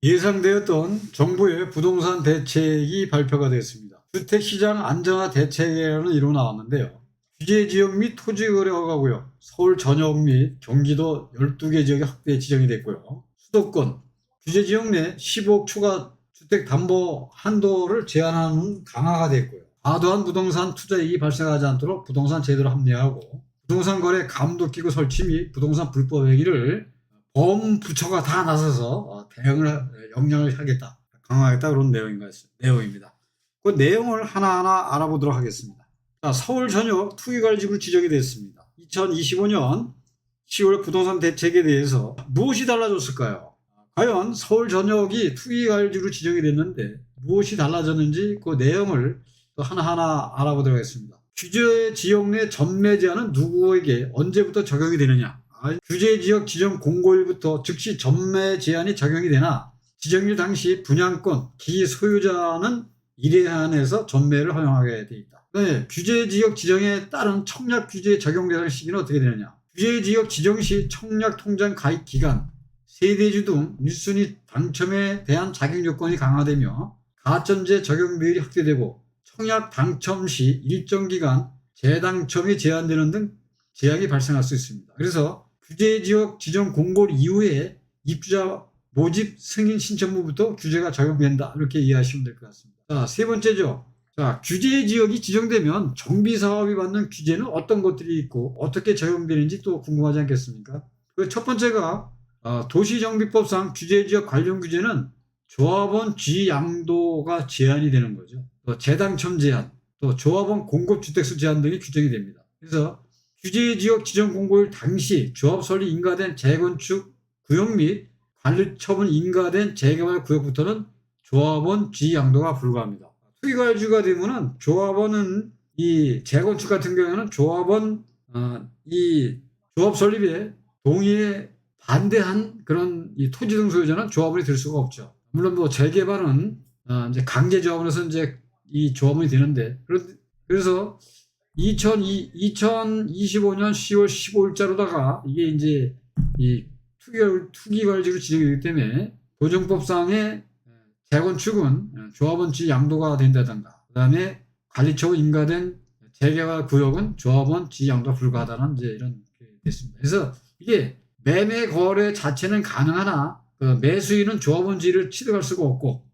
예상되었던 정부의 부동산 대책이 발표가 됐습니다. 주택시장 안정화 대책이라는 이름으로 나왔는데요. 규제지역 및 토지거래 허가구역, 서울 전역 및 경기도 12개 지역에 확대 지정이 됐고요. 수도권, 규제지역 내 15억 추가 주택담보 한도를 제한하는 강화가 됐고요. 과도한 부동산 투자이익이 발생하지 않도록 부동산 제도를 합리화하고 부동산 거래 감독기구 설치 및 부동산 불법 행위를 범부처가 다 나서서 대응을 역량을 하겠다, 강화하겠다 그런 내용입니다. 그 내용을 하나하나 알아보도록 하겠습니다. 자, 서울 전역 투기관리지구로 지정이 됐습니다. 2025년 10월 부동산 대책에 대해서 무엇이 달라졌을까요? 과연 서울 전역이 투기관리지구로 지정이 됐는데 무엇이 달라졌는지 그 내용을 또 하나하나 알아보도록 하겠습니다. 규제 지역 내 전매 제한은 누구에게 언제부터 적용이 되느냐? 규제지역 지정 공고일부터 즉시 전매 제한이 적용이 되나 지정일 당시 분양권 기소유자는 1회 한해서 전매를 허용하게 돼 있다. 네, 규제지역 지정에 따른 청약 규제 적용 대상 시기는 어떻게 되느냐? 규제지역 지정 시 청약 통장 가입 기간, 세대주 등 1순위 당첨에 대한 자격 요건이 강화되며 가점제 적용 비율이 확대되고 청약 당첨 시 일정 기간 재당첨이 제한되는 등 제약이 발생할 수 있습니다. 그래서 규제지역 지정 공고 이후에 입주자 모집 승인 신청부부터 규제가 적용된다, 이렇게 이해하시면 될 것 같습니다. 자, 세 번째죠. 자, 규제지역이 지정되면 정비사업이 받는 규제는 어떤 것들이 있고 어떻게 적용되는지 또 궁금하지 않겠습니까? 그 첫 번째가 도시정비법상 규제지역 관련 규제는 조합원 지양도가 제한이 되는 거죠. 또 재당첨 제한, 또 조합원 공급주택수 제한 등이 규정이 됩니다. 그래서 규제지역 지정 공고일 당시 조합 설립 인가된 재건축 구역 및 관리처분 인가된 재개발 구역부터는 조합원 지양도가 불가합니다. 투기관리지구가 되면은 조합원은 이 재건축 같은 경우에는 조합원 이 조합 설립에 동의에 반대한 그런 이 토지 등 소유자는 조합원이 될 수가 없죠. 물론 뭐 재개발은 이제 강제 조합원에서 이제 이 조합원이 되는데, 그래서 2025년 10월 15일자로다가 이게 이제 이 투기관리지구로 지정되기 때문에 도정법상의 재건축은 조합원 지양도가 된다든가, 그 다음에 관리처분 인가된 재개발 구역은 조합원 지양도가 불가하다는 이제 이런 게 됐습니다. 그래서 이게 매매 거래 자체는 가능하나 그 매수인은 조합원지를 취득할 수가 없고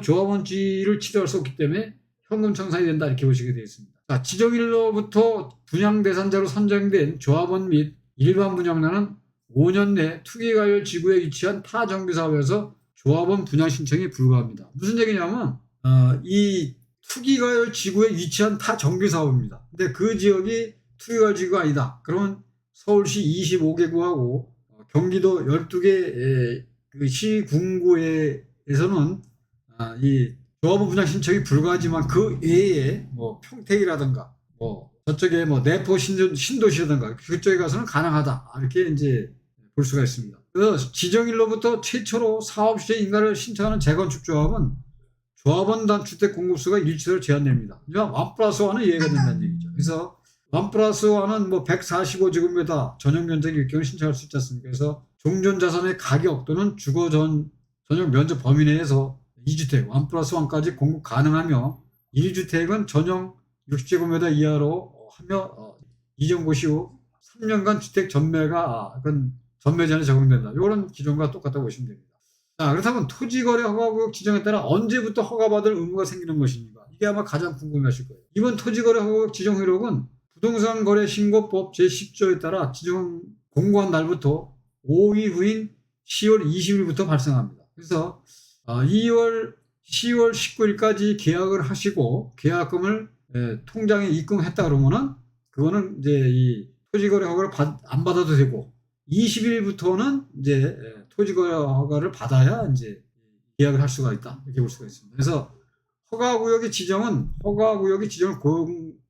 조합원지를 취득할 수 없기 때문에 현금 청산이 된다, 이렇게 보시게 되어 있습니다. 자, 지정일로부터 분양 대상자로 선정된 조합원 및 일반 분양자는 5년 내 투기관련 지구에 위치한 타 정비사업에서 조합원 분양 신청이 불가합니다. 무슨 얘기냐면 이 투기관련 지구에 위치한 타 정비사업입니다. 근데 그 지역이 투기관련 지구가 아니다. 그러면 서울시 25개구하고 경기도 12개 그 시군구에서는 이 조합원 분양 신청이 불가하지만 그 외에 뭐 평택이라든가 뭐 저쪽에 뭐 내포 신도시라든가 그쪽에 가서는 가능하다, 이렇게 이제 볼 수가 있습니다. 그래서 지정일로부터 최초로 사업시행 인가를 신청하는 재건축 조합은 조합원단 주택 공급수가 일치로 제한됩니다. 1+1은 이해가 된다는 얘기죠. 그래서 1+1은 뭐 145제곱미터 전용 면적일 경우 신청할 수 있지 않습니까? 그래서 종전자산의 가격 또는 주거 전용 면적 범위 내에서 2주택 1+1까지 공급 가능하며 1주택은 전용 60제곱미터 이하로 하며 이전고시 후 3년간 주택 전매가 전매 제한에 적용된다. 이런 기존과 똑같다고 보시면 됩니다. 자, 그렇다면 토지거래 허가구역 지정에 따라 언제부터 허가받을 의무가 생기는 것입니까? 이게 아마 가장 궁금하실 거예요. 이번 토지거래 허가구역 지정 효력은 부동산거래신고법 제10조에 따라 지정 공고한 날부터 5일 후인 10월 20일부터 발생합니다. 그래서 10월 19일까지 계약을 하시고 계약금을 통장에 입금했다 그러면은 그거는 이제 이 토지거래 허가를 안 받아도 되고 20일부터는 이제 토지거래 허가를 받아야 이제 계약을 할 수가 있다, 이렇게 볼 수가 있습니다. 그래서 허가구역의 지정은 허가구역의 지정을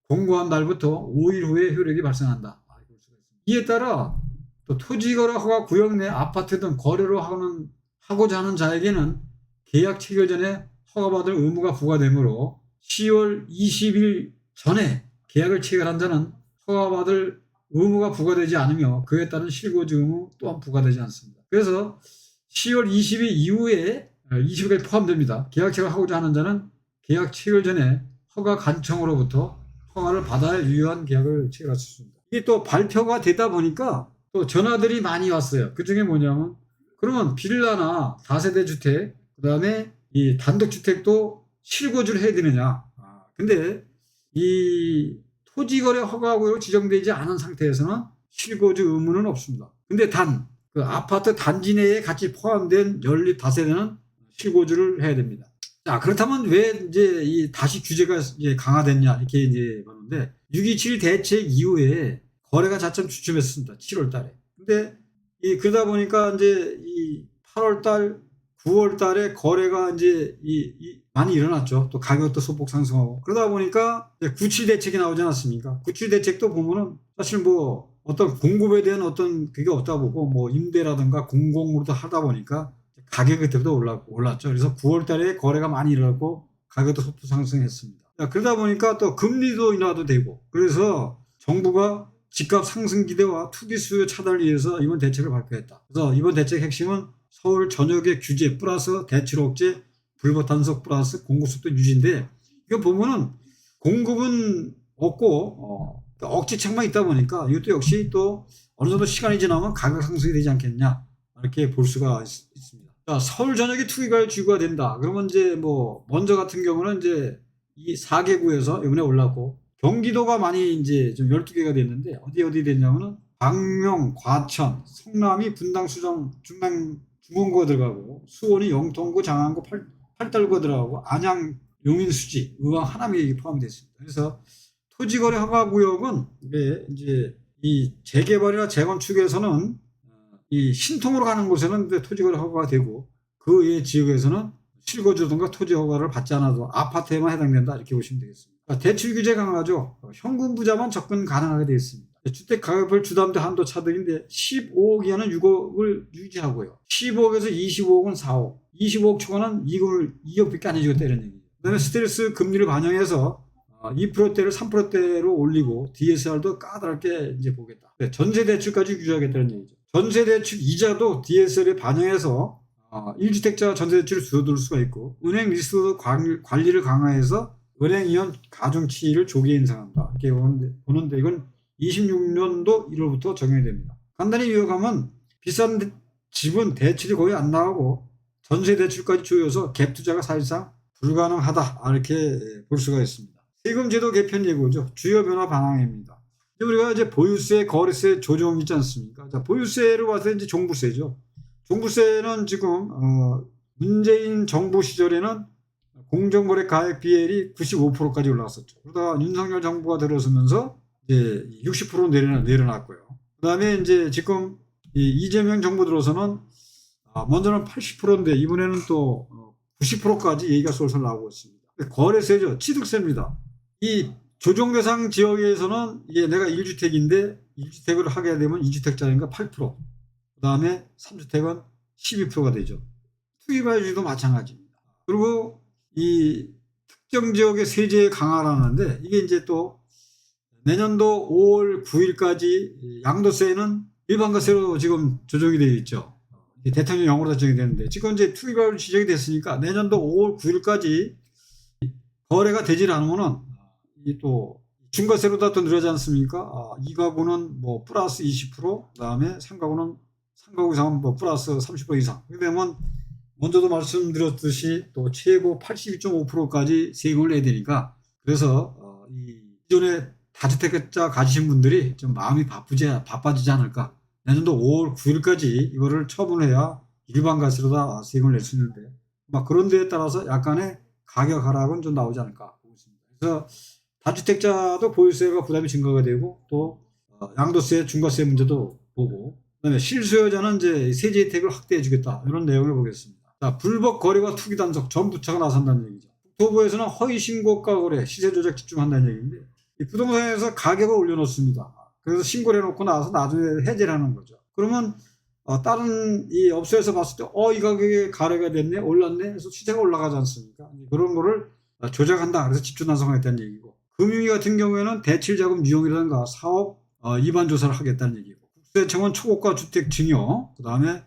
공고한 날부터 5일 후에 효력이 발생한다. 이에 따라 또 토지거래 허가 구역 내 아파트 등 거래를 하고자 하는 자에게는 계약 체결 전에 허가받을 의무가 부과되므로 10월 20일 전에 계약을 체결한 자는 허가받을 의무가 부과되지 않으며 그에 따른 실거주 의무 또한 부과되지 않습니다. 그래서 10월 20일 이후에 20일까지 포함됩니다. 계약 체결을 하고자 하는 자는 계약 체결 전에 허가 간청으로부터 허가를 받아야 유효한 계약을 체결할 수 있습니다. 이게 또 발표가 되다 보니까 또 전화들이 많이 왔어요. 그 중에 뭐냐면 그러면 빌라나 다세대 주택 그다음에 이 단독주택도 실거주를 해야 되느냐. 근데 이 토지거래 허가구역으로 지정되지 않은 상태에서는 실거주 의무는 없습니다. 근데 단 그 아파트 단지 내에 같이 포함된 연립 다세대는 실거주를 해야 됩니다. 자, 그렇다면 왜 이제 이 다시 규제가 이제 강화됐냐 이렇게 이제 보는데 6.27 대책 이후에 거래가 자점 주춤했습니다. 7월 달에. 근데 그러다 보니까 이제 이 8월 달, 9월 달에 거래가 이제 많이 일어났죠. 또 가격도 소폭 상승하고. 그러다 보니까 97 대책이 나오지 않았습니까? 97 대책도 보면은 사실 뭐 어떤 공급에 대한 어떤 그게 없다 보고 뭐 임대라든가 공공으로도 하다 보니까 가격이 그때부터 올랐죠. 그래서 9월 달에 거래가 많이 일어났고 가격도 소폭 상승했습니다. 그러다 보니까 또 금리도 인하도 되고 그래서 정부가 집값 상승 기대와 투기 수요 차단을 위해서 이번 대책을 발표했다. 그래서 이번 대책 핵심은 서울 전역의 규제 플러스 대출 억제, 불법 단속 플러스 공급 속도 유지인데 이거 보면은 공급은 없고 억지책만 있다 보니까 이것도 역시 또 어느 정도 시간이 지나면 가격 상승이 되지 않겠냐 이렇게 볼 수가 있습니다. 자, 서울 전역에 투기가 주가 된다. 그러면 이제 뭐 먼저 같은 경우는 이제 이 4개구에서 이번에 올랐고 경기도가 많이 이제 좀 12개가 됐는데 어디 됐냐면은 광명, 과천, 성남이 분당, 수정, 중원구가 들어가고 수원이 영통구, 장안구, 팔달구가 들어가고 안양, 용인, 수지, 의왕, 하남이 포함이 됐습니다. 그래서 토지거래 허가구역은 이제 이 재개발이나 재건축에서는 이 신통으로 가는 곳에는 토지거래 허가가 되고 그 외의 지역에서는 실거주든가 토지 허가를 받지 않아도 아파트에만 해당된다 이렇게 보시면 되겠습니다. 대출 규제 강화죠. 현금 부자만 접근 가능하게 되어 있습니다. 주택 가격별 주담대 한도 차등인데 15억 이하는 6억을 유지하고요. 15억에서 25억은 4억, 25억 초과는 2억밖에 안 해주겠다 이런 얘기죠. 그다음에 스트레스 금리를 반영해서 2%대를 3%대로 올리고 DSR도 까다롭게 이제 보겠다. 전세 대출까지 유지하겠다는 얘기죠. 전세 대출 이자도 DSR에 반영해서 1주택자 전세 대출을 줄어들 수가 있고 은행 리스크 관리를 강화해서 은행 이원 가중 치의를 조기에 인상한다. 이렇게 보는데 이건 26년도 1월부터 적용이 됩니다. 간단히 요약하면 비싼 집은 대출이 거의 안 나가고 전세 대출까지 조여서 갭 투자가 사실상 불가능하다 이렇게 볼 수가 있습니다. 세금 제도 개편 예고죠. 주요 변화 방향입니다. 우리가 이제 보유세, 거래세 조정 있지 않습니까? 자, 보유세로 봐서 이제 종부세죠. 종부세는 지금 문재인 정부 시절에는 공정거래 가액 비율이 95%까지 올라갔었죠. 그러다가 윤석열 정부가 들어서면서 이제 60% 내려놨고요. 그다음에 이제 지금 이재명 정부 들어서는 먼저는 80%인데 이번에는 또 90%까지 얘기가 솔솔 나오고 있습니다. 거래세죠. 취득세입니다. 이 조정 대상 지역에서는 이게 내가 1주택인데 1주택을 하게 되면 2주택자인가 8%, 그다음에 3주택은 12%가 되죠. 투기과유도 마찬가지입니다. 그리고 이 특정 지역의 세제 강화라는데 이게 이제 또 내년도 5월 9일까지 양도세는 일반과세로 지금 조정이 되어 있죠. 대통령령으로 조정이 되는데 지금 이제 투기과유 지정이 됐으니까 내년도 5월 9일까지 거래가 되질 않으면은 또 중과세로다 또 늘어나지 않습니까? 2가구는 뭐 플러스 20%, 그다음에 3가구 이상은 뭐 플러스 30% 이상. 그렇게 되면 먼저도 말씀드렸듯이 또 최고 82.5%까지 세금을 내야 되니까 그래서 이 기존에 다주택자 가지신 분들이 좀 마음이 바빠지지 않을까. 내년도 5월 9일까지 이거를 처분해야 일반과세로다 세금을 낼 수 있는데 막 그런 데에 따라서 약간의 가격 하락은 좀 나오지 않을까 보고 있습니다. 그래서 다주택자도 보유세가 부담이 증가가 되고 또 양도세, 중과세 문제도 보고 그다음에 실수요자는 이제 세제 혜택을 확대해 주겠다 이런 내용을 보겠습니다. 자, 불법 거래와 투기 단속 정부처가 나선다는 얘기죠. 국토부에서는 허위 신고가 거래, 시세 조작 집중한다는 얘기인데 이 부동산에서 가격을 올려놓습니다. 그래서 신고를 해놓고 나서 나중에 해제를 하는 거죠. 그러면 다른 이 업소에서 봤을 때 이 가격에 거래가 됐네, 올랐네 해서 시세가 올라가지 않습니까? 그런 거를 조작한다. 그래서 집중 단속하겠다는 얘기고 금융위 같은 경우에는 대출자금 유용이라든가 사업 위반 조사를 하겠다는 얘기고 국세청은 초고가 주택 증여, 그 다음에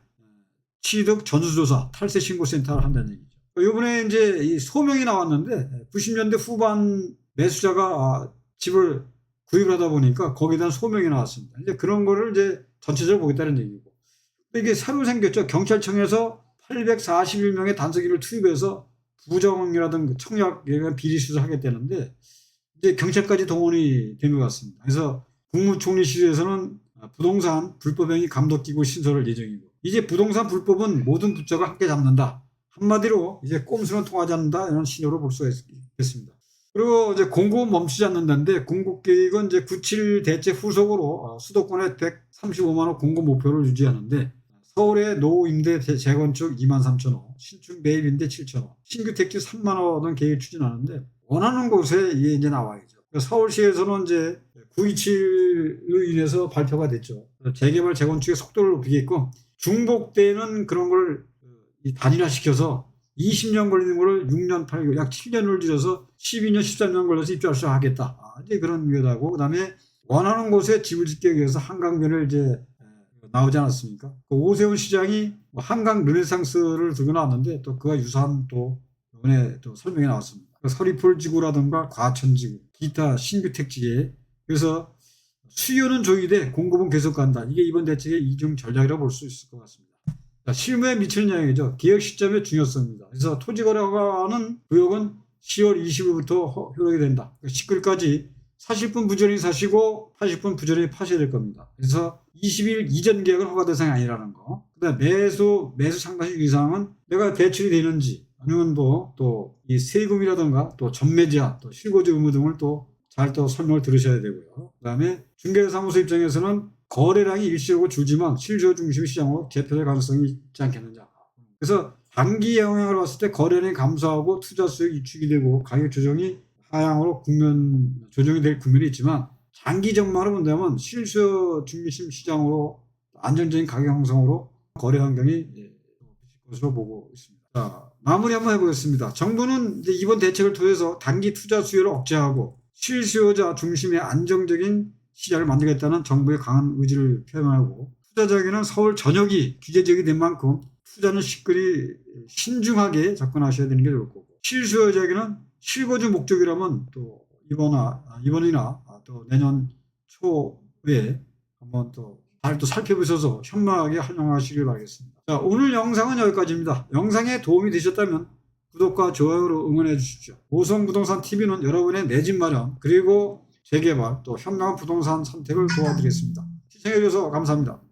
취득 전수조사 탈세 신고센터를 한다는 얘기죠. 이번에 이제 이 소명이 나왔는데 90년대 후반 매수자가 집을 구입을 하다 보니까 거기에 대한 소명이 나왔습니다. 이제 그런 거를 이제 전체적으로 보겠다는 얘기고. 이게 새로 생겼죠. 경찰청에서 841명의 단속인을 투입해서 부정이라든가 청약에 대한 비리 수사하겠다는데 이제 경찰까지 동원이 된 것 같습니다. 그래서 국무총리실에서는 부동산 불법 행위 감독기구 신설할 예정이고, 이제 부동산 불법은 모든 부처가 함께 잡는다. 한마디로 이제 꼼수는 통하지 않는다, 이런 신호로 볼 수가 있겠습니다. 그리고 이제 공급은 멈추지 않는다는데, 공급계획은 이제 97 대책 후속으로 수도권에 135만 원 공급 목표를 유지하는데, 서울의 노임대 재건축 23,000호, 신축 매입임대 7,000호, 신규 택지 3만 원은 계획 추진하는데, 원하는 곳에 이제 나와야죠. 서울시에서는 이제 927로 인해서 발표가 됐죠. 재개발 재건축의 속도를 높이겠고, 중복되는 그런 걸 단일화시켜서 20년 걸리는 걸 6년 8개월, 약 7년을 줄여서 12년 13년 걸려서 입주할 수 하겠다. 이제 그런 거다고. 그다음에 원하는 곳에 집을 짓기 위해서 한강변을 이제 나오지 않았습니까? 그 오세훈 시장이 한강 르네상스를 들고 나왔는데, 또 그와 유사한 또 이번에 또 설명이 나왔습니다. 서리풀 지구라든가 과천 지구, 기타 신규 택지에. 그래서 수요는 조이되 공급은 계속 간다. 이게 이번 대책의 이중 전략이라고 볼 수 있을 것 같습니다. 자, 실무에 미치는 영향이죠. 개혁 시점의 중요성입니다. 그래서 토지거래허가는 구역은 10월 20일부터 효력이 된다. 19일까지 사실 분 부지런히 사시고 80분 부지런히 파셔야 될 겁니다. 그래서 20일 이전 계약은 허가 대상이 아니라는 거. 그다음에 매수 상당시 이상은 내가 대출이 되는지, 아니면 또 이 세금이라든가 또 전매제한, 또 실거주 의무 등을 또 잘 또 설명을 들으셔야 되고요. 그다음에 중개사무소 입장에서는 거래량이 일시적으로 줄지만 실수요 중심 시장으로 재편될 가능성이 있지 않겠느냐. 그래서 단기 영향을 봤을 때 거래량이 감소하고 투자 수익이 위축이 되고 가격 조정이 하향으로 조정이 될 국면이 있지만, 장기 전망으로 본다면 실수요 중심 시장으로 안정적인 가격 형성으로 거래 환경이 비칠 것으로 보고 있습니다. 자, 마무리 한번 해보겠습니다. 정부는 이제 이번 대책을 통해서 단기 투자 수요를 억제하고 실수요자 중심의 안정적인 시장을 만들겠다는 정부의 강한 의지를 표명하고, 투자자에게는 서울 전역이 규제 지역이 된 만큼 투자는 시끌이 신중하게 접근하셔야 되는 게 좋을 거고, 실수요자에게는 실거주 목적이라면 또 이번이나 또 내년 초에 한번 또 잘 살펴보셔서 현명하게 활용하시길 바라겠습니다. 자, 오늘 영상은 여기까지입니다. 영상에 도움이 되셨다면 구독과 좋아요로 응원해 주십시오. 오성부동산TV는 여러분의 내 집 마련, 그리고 재개발, 또 현명한 부동산 선택을 도와드리겠습니다. 시청해 주셔서 감사합니다.